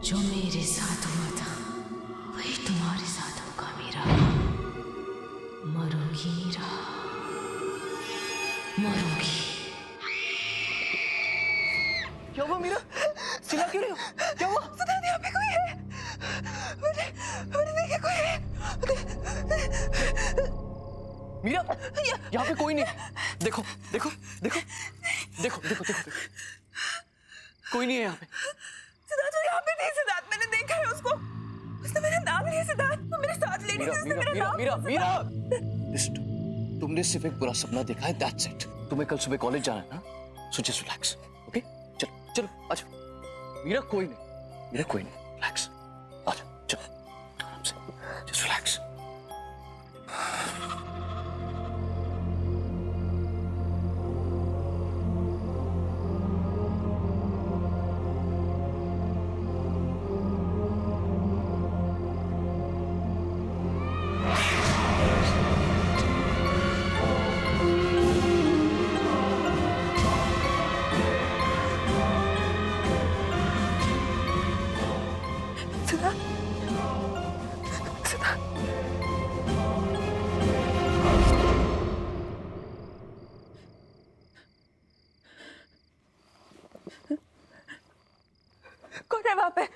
जो मेरे साथ हुआ था वही तुम्हारे साथ होगा मीरा। मरोगी मीरा, मरोगी। क्या हुआ मीरा? चिल्ला क्यों रही हो? क्या हुआ? सिद्धार्थ, यहाँ पे कोई है। मैंने देखा कोई है। मीरा, यहाँ पे कोई नहीं। देखो देखो देखो देखो देखो देखो कोई नहीं है यहाँ पे। सिद्धार्थ, वो यहाँ पे नहीं। सिद्धार्थ, मैंने देखा है उसको। उसने मेरा नाम लिया। सिद्धार्थ, वो मेरे साथ लेडी थी। उसने मेरा नाम मीरा मीरा लिस्ट, तुमने सिर्फ एक बुरा सपना देखा है, दैट्स इट। तुम्हें कल सुबह कॉलेज जाना है ना, सो जस्ट रिलैक्स, ओके? चलो चलो आजा। मीरा कोई नहीं, रिलैक्स, आजा चलो आराम से, जस्ट रिलैक्स। कौन है वहाँ पे?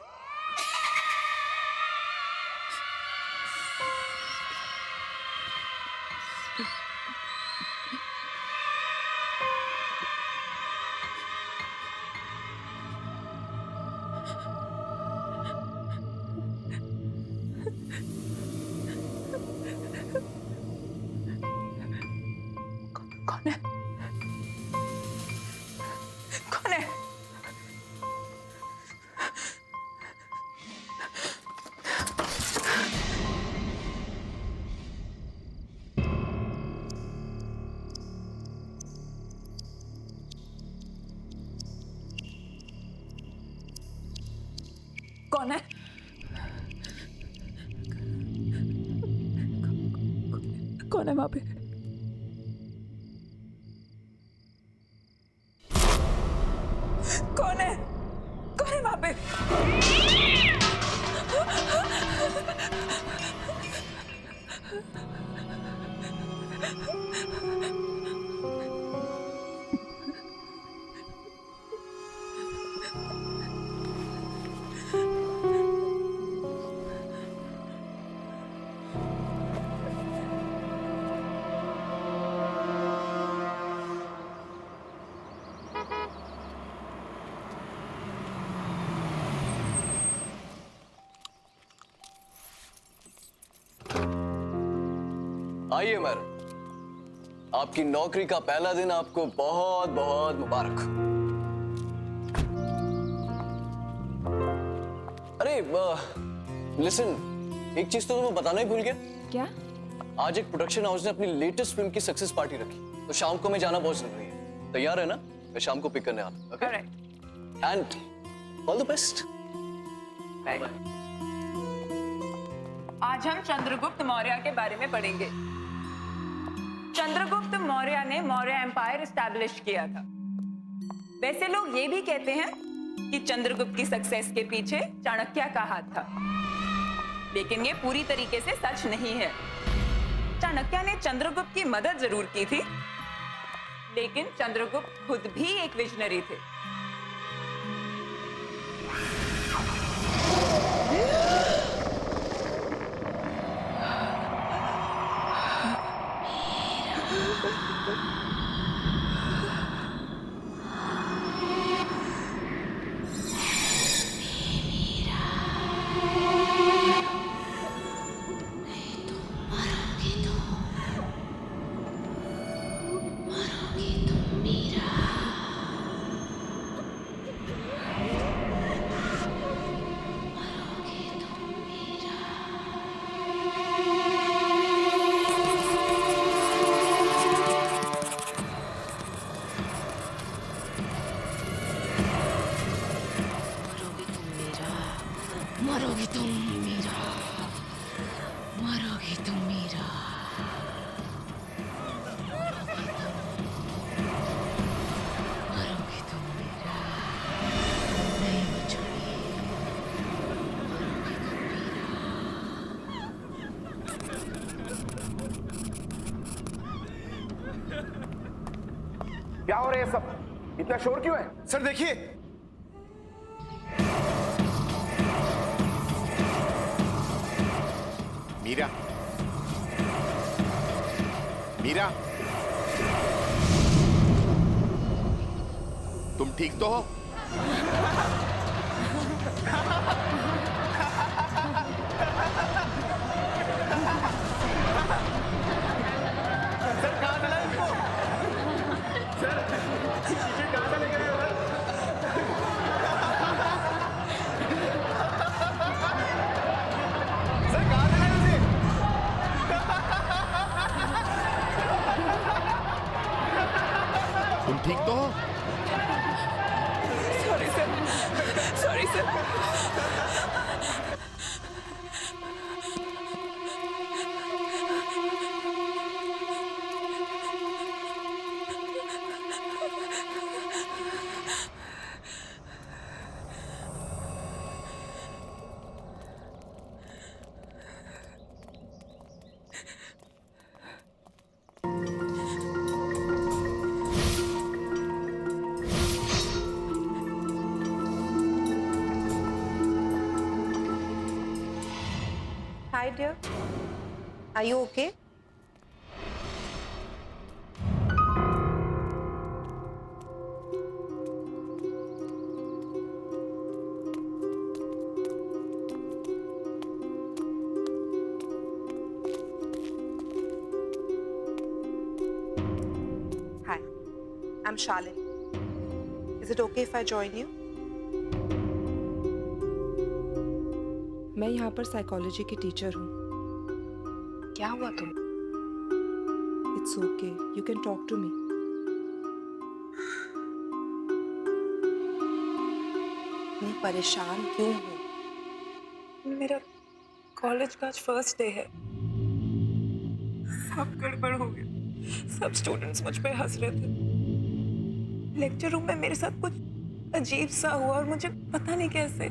कौन है? कौन है? कौन है? कौन है वहां पे? कौन है? कौन है वहां पे? आइए मैडम, आपकी नौकरी का पहला दिन आपको बहुत बहुत मुबारक। अरे लिसन, एक चीज तो तुम्हें बताना ही भूल गया। क्या? आज एक प्रोडक्शन हाउस ने अपनी लेटेस्ट फिल्म की सक्सेस पार्टी रखी, तो शाम को मैं जाना बहुत जरूरी है। तैयार है ना? मैं शाम को पिक करने आता। Okay? And all the best. आज हम चंद्रगुप्त मौर्य के बारे में पढ़ेंगे। चंद्रगुप्त मौर्य ने मौर्य एम्पायर एस्टैब्लिश किया था। वैसे लोग ये भी कहते हैं कि चंद्रगुप्त की सक्सेस के पीछे चाणक्य का हाथ था, लेकिन ये पूरी तरीके से सच नहीं है। चाणक्य ने चंद्रगुप्त की मदद जरूर की थी, लेकिन चंद्रगुप्त खुद भी एक विजनरी थे। मरोगी तुम मीरा, मरोगी तुम मीरा। मरोगी तुम मीरा, नहीं बचोगी। हो रहा है सब? इतना शोर क्यों है? सर देखिए, मीरा, मीरा, तुम ठीक तो हो? तुम ठीक तो हो? Sorry sir, sorry sir. Hi, dear. Are you okay? Hi, I'm Shalini. Is it okay if I join you? मैं यहाँ पर साइकोलॉजी की टीचर हूँ। क्या हुआ तुम? It's okay. You can talk to me. मैं परेशान क्यों हूँ? मेरा कॉलेज का आज फर्स्ट डे है। सब गड़बड़ हो गया। सब स्टूडेंट्स मुझ पे हंस रहे थे। लेक्चर रूम में मेरे साथ कुछ अजीब सा हुआ और मुझे पता नहीं कैसे।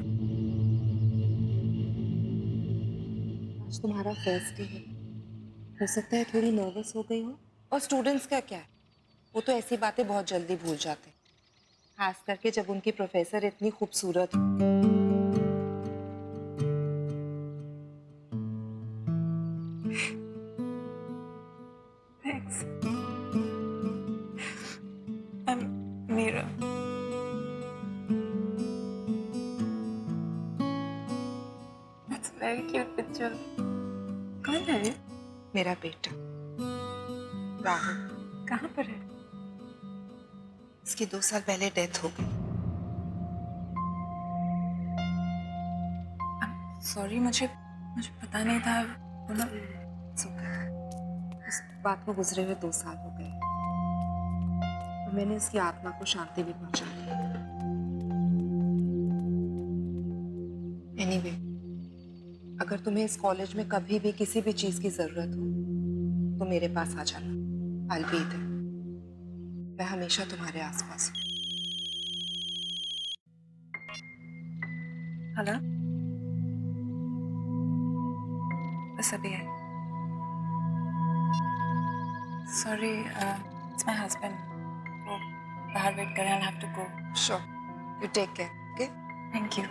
आज तुम्हारा फर्स्ट डे है। हो सकता है थोड़ी नर्वस हो गई हो। और स्टूडेंट्स का क्या है? वो तो ऐसी बातें बहुत जल्दी भूल जाते हैं। खास करके जब उनकी प्रोफेसर इतनी खूबसूरत हो। Thanks. I'm Meera. That's a very cute picture. कौन है ये? मेरा बेटा राहुल। कहाँ पर है? इसकी 2 साल पहले डेथ हो गई। सॉरी, मुझे पता नहीं था। इस बात को गुजरे हुए 2 साल हो गए और मैंने इसकी आत्मा को शांति भी पहुंचाई। एनीवे, अगर तुम्हें इस कॉलेज में कभी भी किसी भी चीज की जरूरत हो तो मेरे पास आ जाना। I'll be there. मैं हमेशा तुम्हारे आसपास हूँ। हेलो, बस अभी है। Sorry, it's my husband. वो बाहर वेट कर रहे हैं। I have to go. Sure. You take care. Okay? Thank you.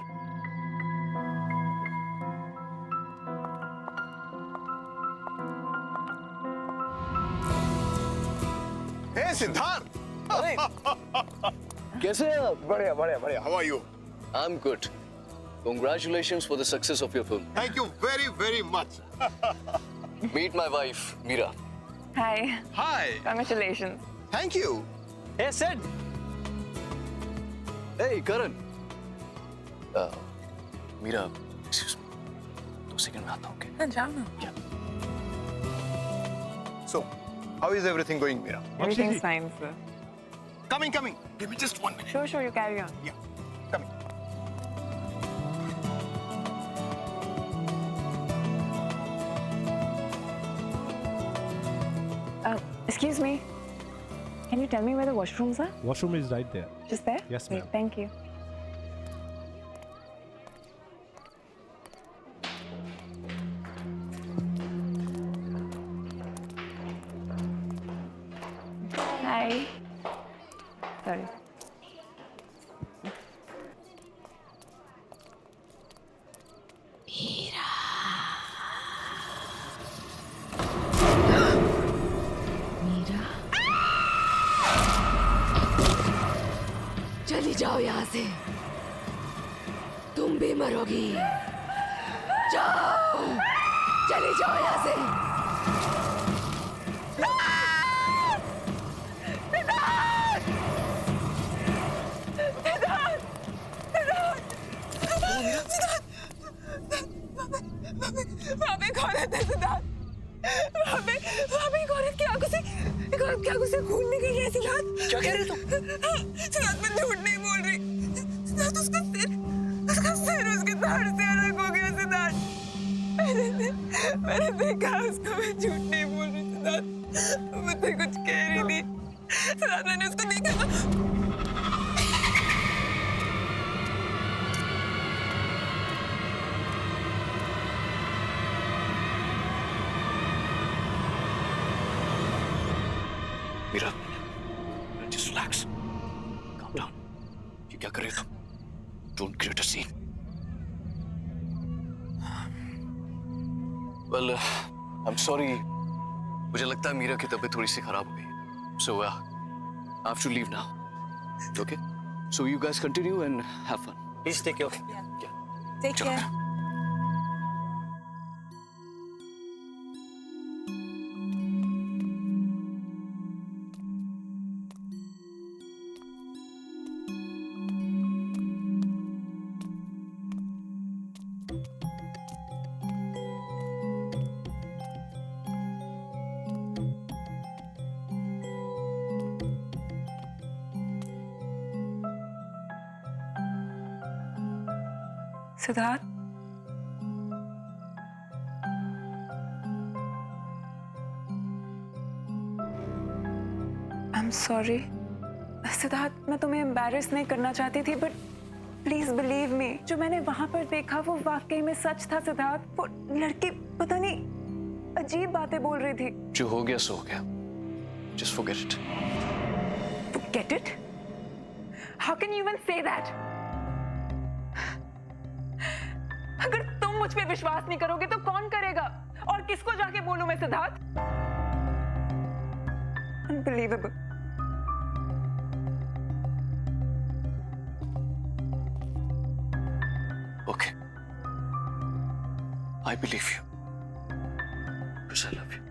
Hey Siddharth, अरे कैसे हैं आप? बढ़िया बढ़िया बढ़िया। How are you? I'm good. Congratulations for the success of your film. Thank you very very much. Meet my wife, Meera. Hi, hi, congratulations. Thank you. Hey, Sid. Hey, Karan. Meera, excuse me. 2 second में आता हूँ, okay? हाँ, जाओ ना। So, how is everything going, Meera? Everything's fine, sir. Coming. Give me just 1 minute. Sure, you carry on. Yeah, coming. Excuse me. Can you tell me where the washrooms are? Washroom is right there. Just there? Yes, Great, ma'am. Thank you. Hi. से। तुम भी मरोगी। जाओ, चले जाओ यहाँ से। वहाँ पे एक औरत है सिद्धार्थ। वहाँ पे एक औरत की आंखों से खून निकल रहा है सिद्धार्थ। क्या कह रहे तुम? सिद्धार्थ मैं झूठ नहीं बोल रही। सिद्धार्थ उसका सिर उसके धड़ से अलग हो गया सिद्धार्थ। मैंने देखा उसको। मैं झूठ नहीं बोल रही सिद्धार्थ। मैं तो कुछ कह रही थी सिद्धार्थ। मैंने उसको देखा। Meera, just relax. Calm down. ये क्या कर रहे हो तुम? Don't create a scene. Well, I'm sorry. मुझे लगता है मीरा की तबीयत थोड़ी सी खराब हो गई. So, I have to leave now. Okay? So you guys continue and have fun. Please take care. Yeah. Take चलो care. Meera. Siddharth, I am sorry. Siddharth, मैं तुम्हें एम्बैरेस नहीं करना चाहती थी, बट प्लीज बिलीव मी, जो मैंने वहां पर देखा वो वाकई में सच था सिद्धार्थ। वो लड़की पता नहीं अजीब बातें बोल रही थी। जो हो गया सो हो गया. Just forget it. Get it? How can you even say that? अगर तुम मुझ पे विश्वास नहीं करोगे तो कौन करेगा? और किसको जाके बोलूं मैं Siddharth? Unbelievable. Okay. I believe you. Because I love you.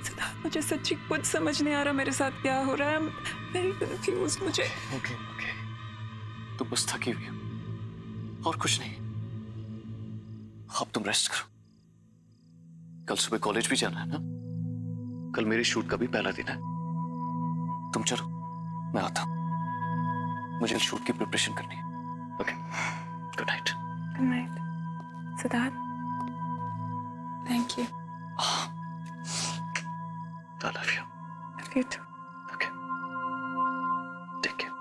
Siddharth, मुझे सच्ची कुछ समझ नहीं आ रहा मेरे साथ क्या हो रहा है। वेरी कंफ्यूज मुझे। Okay. तुम बस थकी हुई हो और कुछ नहीं. अब तुम रेस्ट करो. कल सुबह कॉलेज भी जाना है ना? कल मेरे शूट का भी पहला दिन है. तुम चलो, मैं आता हूं. मुझे शूट की प्रिपरेशन करनी है. Okay, good night. Good night Siddharth. Thank you. I love you. Love you too. Okay. Take care.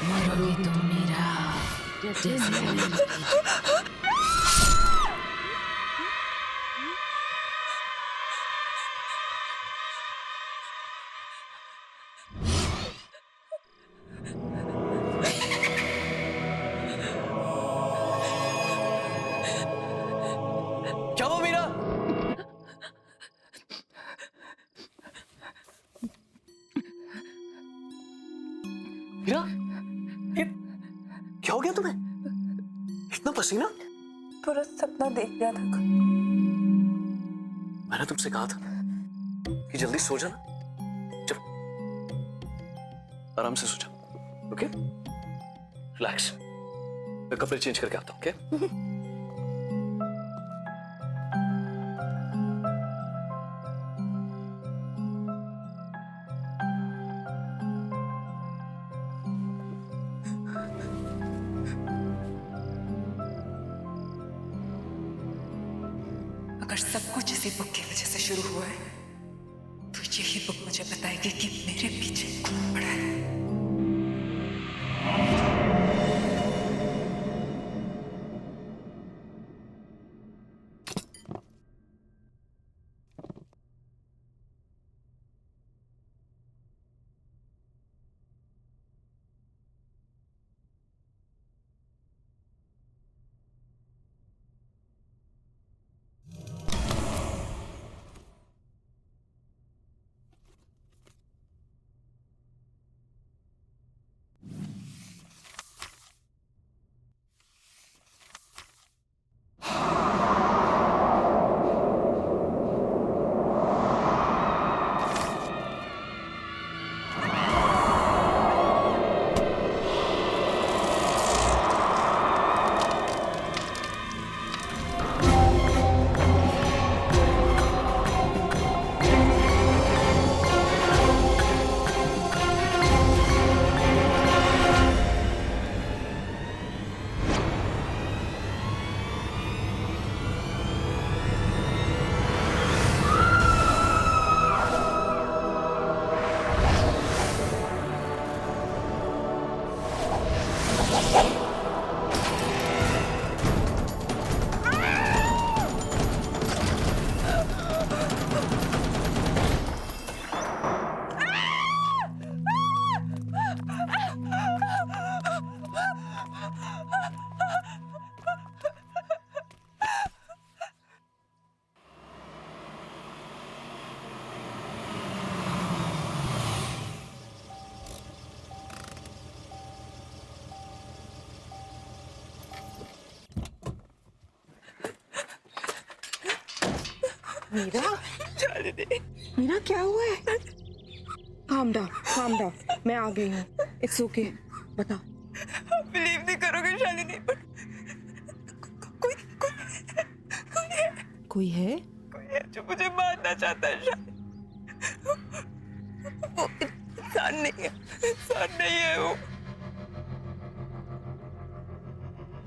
मरोगी तुम मीरा, जैसे मैंने की थी। क्या हुआ मीरा? मीरा, ये क्या हो गया तुम्हें? इतना पसीना? पूरा सपना देख लिया था। मैंने तुमसे कहा था कि जल्दी सो जाना। चलो आराम से सो जाओ, ओके? रिलैक्स। मैं कपड़े चेंज करके आता हूँ, ओके? अगर सब कुछ इसी बुक की वजह से शुरू हुआ है तो यही बुक मुझे बताएगी कि मेरे पीछे कौन पड़ा है। मीरा, मीरा क्या हुआ है? काम डाउन, मैं आ गई हूँ। इट्स ओके, बताओ। बिलीव नहीं करोगे शालिनी, बट कोई है? कोई है जो मुझे मारना चाहता है शालिनी। वो इंसान नहीं है वो।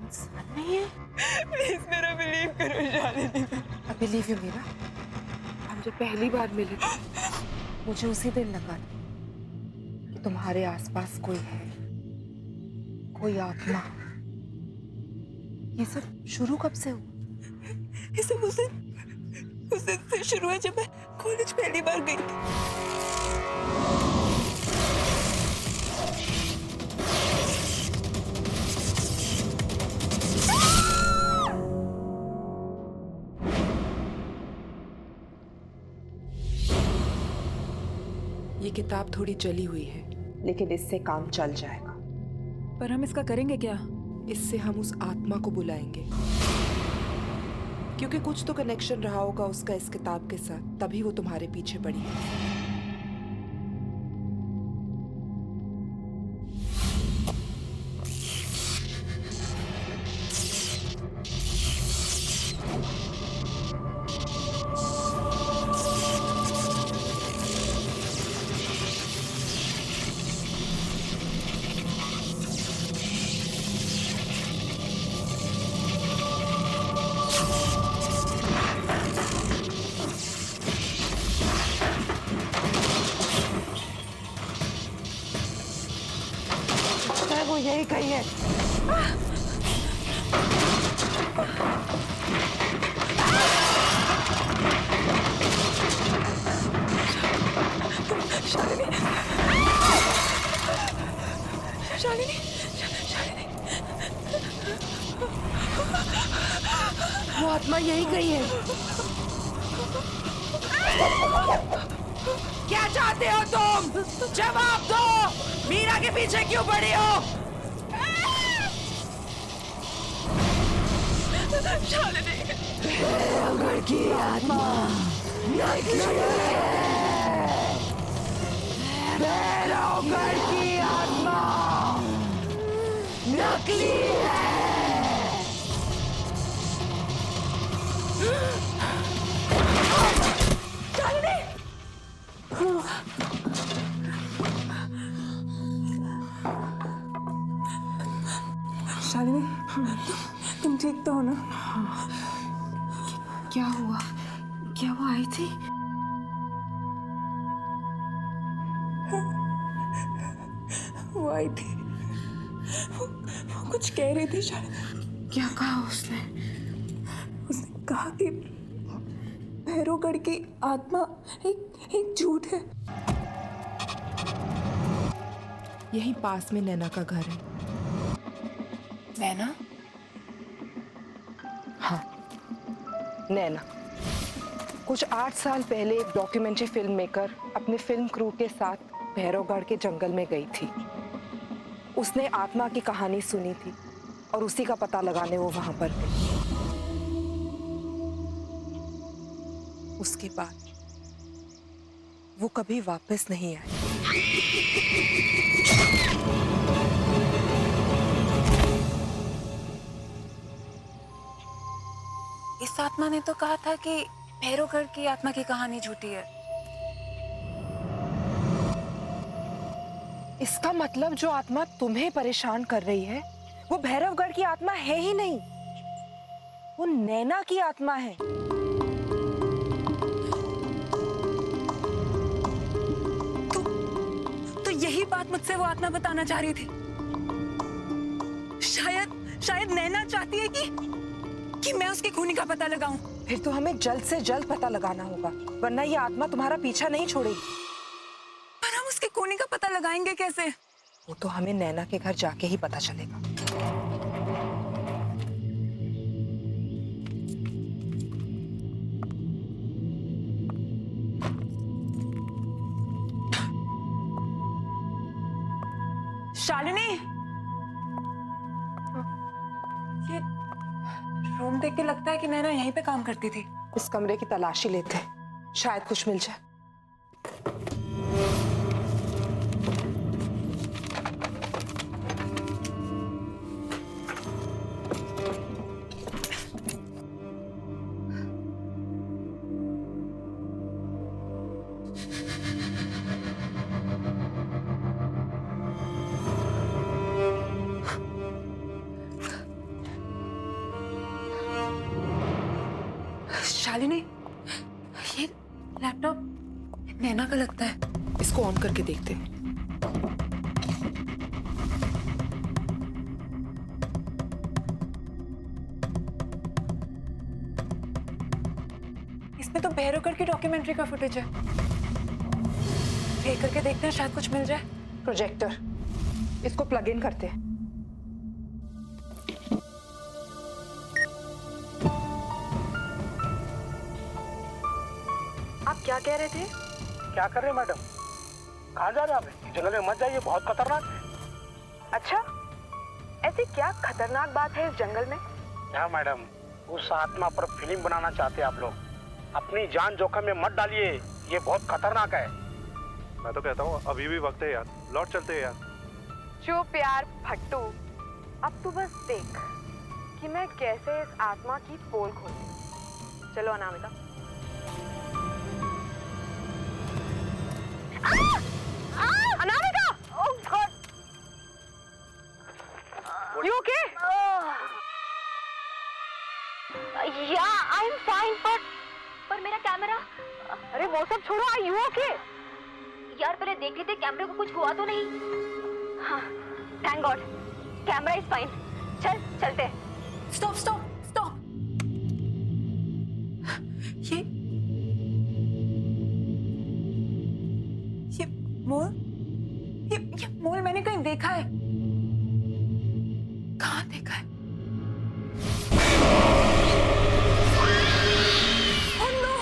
इंसान नहीं है? प्लीज मेरा बिलीव करो Shalini. I believe you Meera. हम जब पहली बार मिले थे मुझे उसी दिन लगा कि तुम्हारे आसपास कोई है, कोई आत्मा। ये सब शुरू कब से हुआ? ये सब उस दिन से शुरू है जब मैं कॉलेज पहली बार गई थी। ये किताब थोड़ी जली हुई है, लेकिन इससे काम चल जाएगा। पर हम इसका करेंगे क्या? इससे हम उस आत्मा को बुलाएंगे, क्योंकि कुछ तो कनेक्शन रहा होगा उसका इस किताब के साथ, तभी वो तुम्हारे पीछे पड़ी है। वो यही कही है। शालिनी, वो आत्मा यही कही है। क्या चाहते हो तुम? तुम? जवाब दो, मीरा के पीछे क्यों पड़ी हो? घर की आत्मा नकली घर की आत्मा नकली शालिनी, तुम ठीक तो हो ना? क्या हुआ? क्या वो आई थी? वो आई थी, वो कुछ कह रही थी शालिनी। क्या कहा उसने? उसने कहा कि भैरवगढ़ की आत्मा एक झूठ है। यहीं पास में नैना का घर है। नैना? हाँ, नैना। कुछ 8 साल पहले एक डॉक्यूमेंट्री फिल्म मेकर अपने फिल्म क्रू के साथ भैरवगढ़ के जंगल में गई थी। उसने आत्मा की कहानी सुनी थी और उसी का पता लगाने वो वहां पर गई। उसके बाद वो कभी वापस नहीं आई। इस आत्मा ने तो कहा था कि भैरवगढ़ की आत्मा की कहानी झूठी है। इसका मतलब जो आत्मा तुम्हें परेशान कर रही है वो भैरवगढ़ की आत्मा है ही नहीं, वो नैना की आत्मा है। तो यही बात मुझसे वो आत्मा बताना चाह रही थी। शायद नैना चाहती है कि मैं उसके खूनी का पता लगाऊं। फिर तो हमें जल्द से जल्द पता लगाना होगा, वरना ये आत्मा तुम्हारा पीछा नहीं छोड़ेगी। पर हम उसके खूनी का पता लगाएंगे कैसे? वो तो हमें नैना के घर जाके ही पता चलेगा। शालिनी, ये रूम देख के लगता है कि नैना यहीं पे काम करती थी। इस कमरे की तलाशी लेते हैं, शायद कुछ मिल जाए। शालिनी, ये लैपटॉप नैना का लगता है। इसको ऑन करके देखते हैं। इसमें तो भैरवगढ़ की डॉक्यूमेंट्री का फुटेज है। प्ले करके देखते हैं, शायद कुछ मिल जाए। प्रोजेक्टर, इसको प्लग इन करते हैं। आप क्या कह रहे थे? क्या कर रहे हैं मैडम? कहाँ जा रहे हैं आप? जंगल में मत जाइए, बहुत खतरनाक है। अच्छा, ऐसी क्या खतरनाक बात है इस जंगल में? क्या मैडम, उस आत्मा पर फिल्म बनाना चाहते हैं आप लोग? अपनी जान जोखिम में मत डालिए, ये बहुत खतरनाक है। मैं तो कहता हूँ अभी भी वक्त है यार, लौट चलते हैं यार। चुप यार फट्टू, अब तू बस देख कि मैं कैसे इस आत्मा की पोल खोलती। चलो Anamika. Anamika! Oh God! You okay? Yeah, I'm fine, पर मेरा कैमरा। अरे वो सब छोड़ो, Are you okay? यार पहले देख लेते कैमरे को कुछ हुआ तो नहीं। हाँ, thank God, camera is fine. चलते हैं। स्टॉप। ये मोल, ये मोल मैंने कहीं देखा है। कहाँ देखा है? Oh no!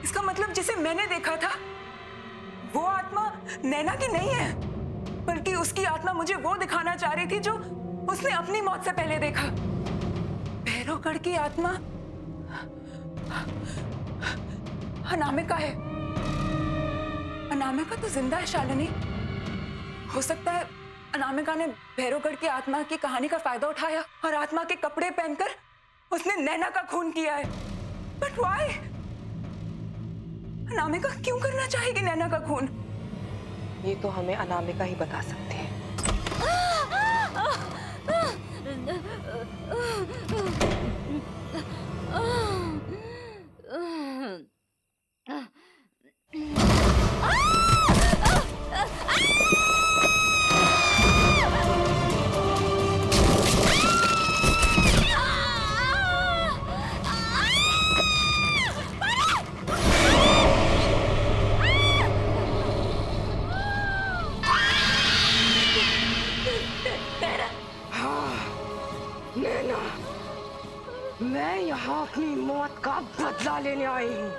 इसका मतलब जिसे मैंने देखा था वो आत्मा नैना की नहीं है, बल्कि उसकी आत्मा मुझे वो दिखाना चाह रही थी जो उसने अपनी मौत से पहले देखा। भैरवगढ़ की आत्मा अनामिका है। अनामिका तो जिंदा है शालिनी। हो सकता है अनामिका ने भैरवगढ़ की आत्मा की कहानी का फायदा उठाया और आत्मा के कपड़े पहनकर उसने नैना का खून किया है। But why? अनामिका क्यों करना चाहेगी नैना का खून? ये तो हमें अनामिका ही बता सकती है। नैना, मैं यहाँ अपनी मौत का बदला लेने आई हूँ।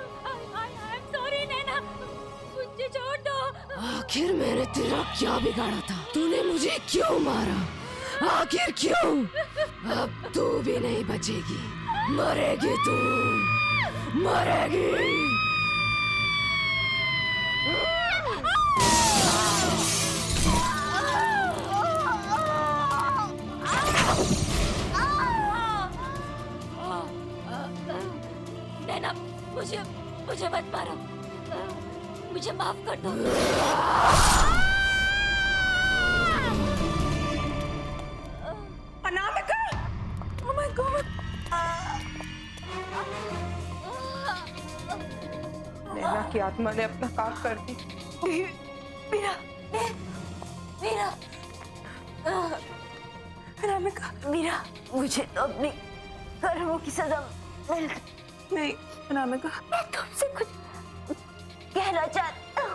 सॉरी नैना, मुझे छोड़ दो। आखिर मैंने तेरा क्या बिगाड़ा था? तूने मुझे क्यों मारा? आखिर क्यों? अब तू भी नहीं बचेगी, मरेगी तू, मरेगी। नैना, मुझे मत मारो, मुझे माफ कर दो। अनामिका! Oh my God! नैना की आत्मा ने अपना काम कर दी। मीरा, मीरा, अनामिका! मीरा, मुझे तो अपनी कर्मों की सजा मिल गई। नहीं अनामिका, मैं तुमसे कुछ कहना चाहती हूँ।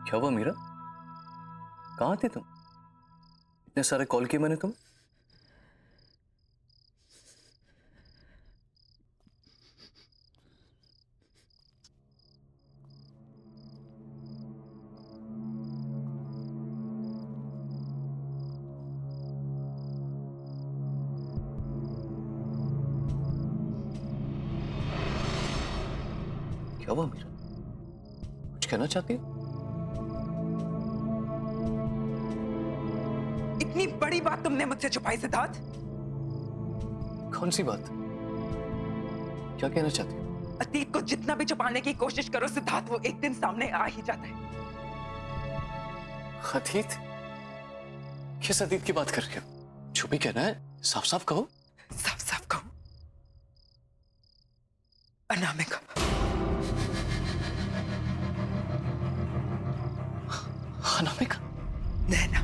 क्या हुआ मीरा? कहाँ थे तुम? इतने सारे कॉल किए मैंने तुम। क्या हुआ मीरा? कुछ कहना चाहती हो? इतनी बड़ी बात तुमने मुझसे छुपाई सिद्धार्थ? कौन सी बात? क्या कहना चाहती हो? अतीत को जितना भी छुपाने की कोशिश करो सिद्धार्थ, वो एक दिन सामने आ ही जाता है। अतीत? किस अतीत की बात कर रहे हो? जो भी कहना है साफ साफ कहो। साफ साफ कहो, अनामिका। अनामिका? नैना।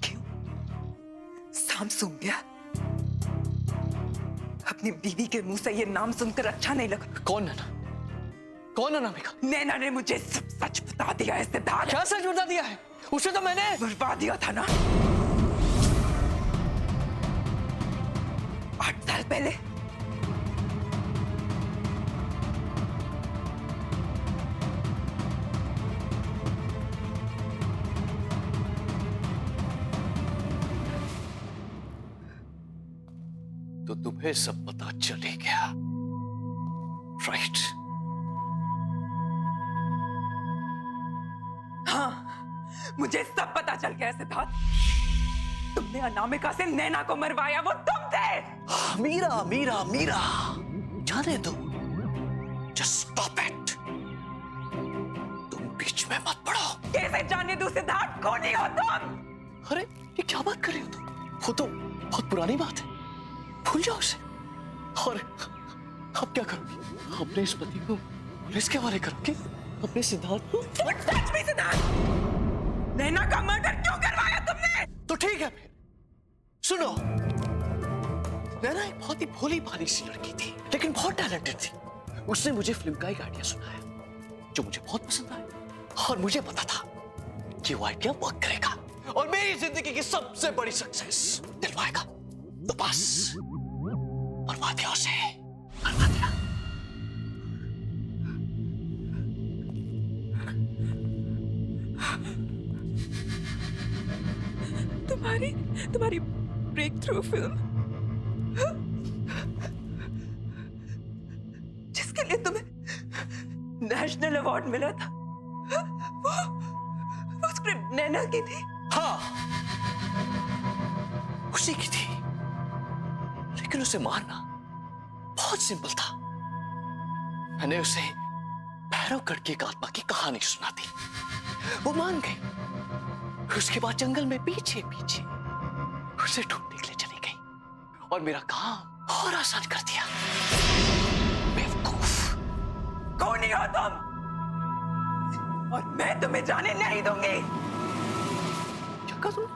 क्यों? शाम सूंघ गया? अपनी बीवी के मुंह से ये नाम सुनकर अच्छा नहीं लगा? कौन नैना? कौन अनामिका? नैना ने मुझे सब सच बता दिया है सिद्धार्थ। क्या सच बता दिया है? उसे तो मैंने बुलवा दिया था ना 8 साल पहले। तो तुम्हें सब पता चले गया, राइट? मुझे सब पता चल गया सिद्धार्थ। तुमने अनामिका से नैना को मरवाया, वो तुम थे। मीरा मीरा मीरा, जाने दो, जस्ट स्टॉप इट। तुम बीच में मत पड़ो। कैसे जाने दूं सिद्धार्थ, कौन हो तुम? अरे ये क्या बात कर रही हो तुम? वो तो बहुत पुरानी बात है, भूल जाओ उसे। और अब क्या करोगी? अपने इस पति को पुलिस के हवाले करोगे? अपने सिद्धार्थ को? सच में सिद्धार्थ, नैना का मर्डर क्यों करवाया तुमने? तो ठीक है फिर, सुनो। नैना एक बहुत ही भोली भाली सी लड़की थी, लेकिन बहुत टैलेंटेड थी। उसने मुझे फिल्म का एक आइडिया सुनाया, जो मुझे बहुत पसंद आया, और मुझे पता था कि वो आइडिया वर्क करेगा और मेरी जिंदगी की सबसे बड़ी सक्सेस दिलवाएगा। तो बस बर्बा दिया उसे, बर्बा दिया। तुम्हारी ब्रेक थ्रू फिल्म, जिसके लिए तुम्हें नेशनल अवार्ड मिला था, वो स्क्रिप्ट नैना की थी। हाँ, उसी की थी, लेकिन उसे मारना बहुत सिंपल था। मैंने उसे भैरवगढ़ की एक आत्मा की कहानी सुना दी, वो मान गई। उसके बाद जंगल में पीछे पीछे उसे ढूंढने के लिए चली गई और मेरा काम और आसान कर दिया। बेवकूफ। कौन हो तुम? और मैं तुम्हें जाने नहीं दूंगी। क्या कहा तुमने?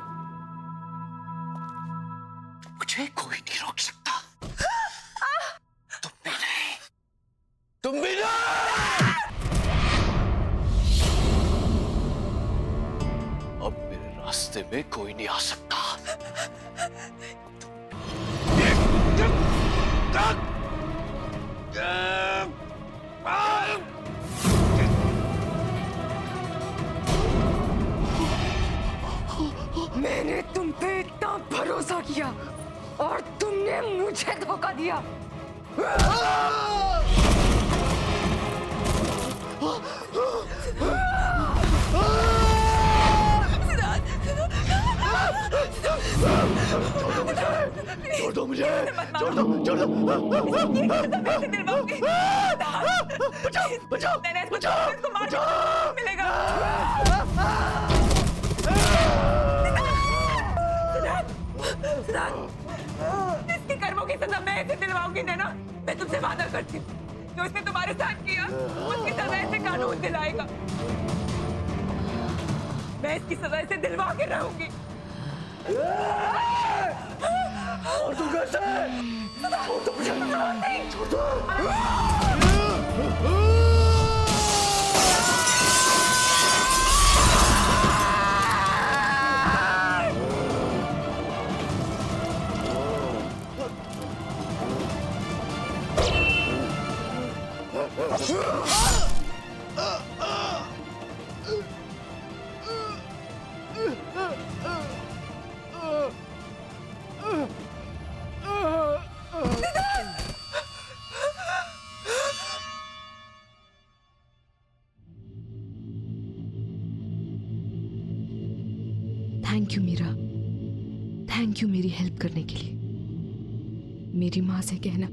मुझे कोई नहीं रोक सकता। तुम भी नहीं, तुम भी नहीं। अब मेरे रास्ते में कोई नहीं आ सकता। मैंने तुम पे इतना भरोसा किया और तुमने मुझे धोखा दिया। छोड़ दो मुझे, छोड़ दो, छोड़ दो। बचाओ, बचाओ, बचाओ, बचाओ। मिलेगा। सिद्धार्थ, इसके कर्मों की सजा मैं इसे दिलवाऊंगी नैना। मैं तुमसे वादा करती हूँ, जो इसने तुम्हारे साथ किया उसकी सजा इसे कानून दिलाएगा। मैं इसकी सजा इसे दिलवा के रहूंगी। और तुम कैसे? छोड़ दो मुझे, छोड़ दो। Thank you Meera, thank you मेरी हेल्प करने के लिए। मेरी माँ से कहना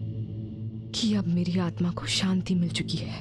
कि अब मेरी आत्मा को शांति मिल चुकी है।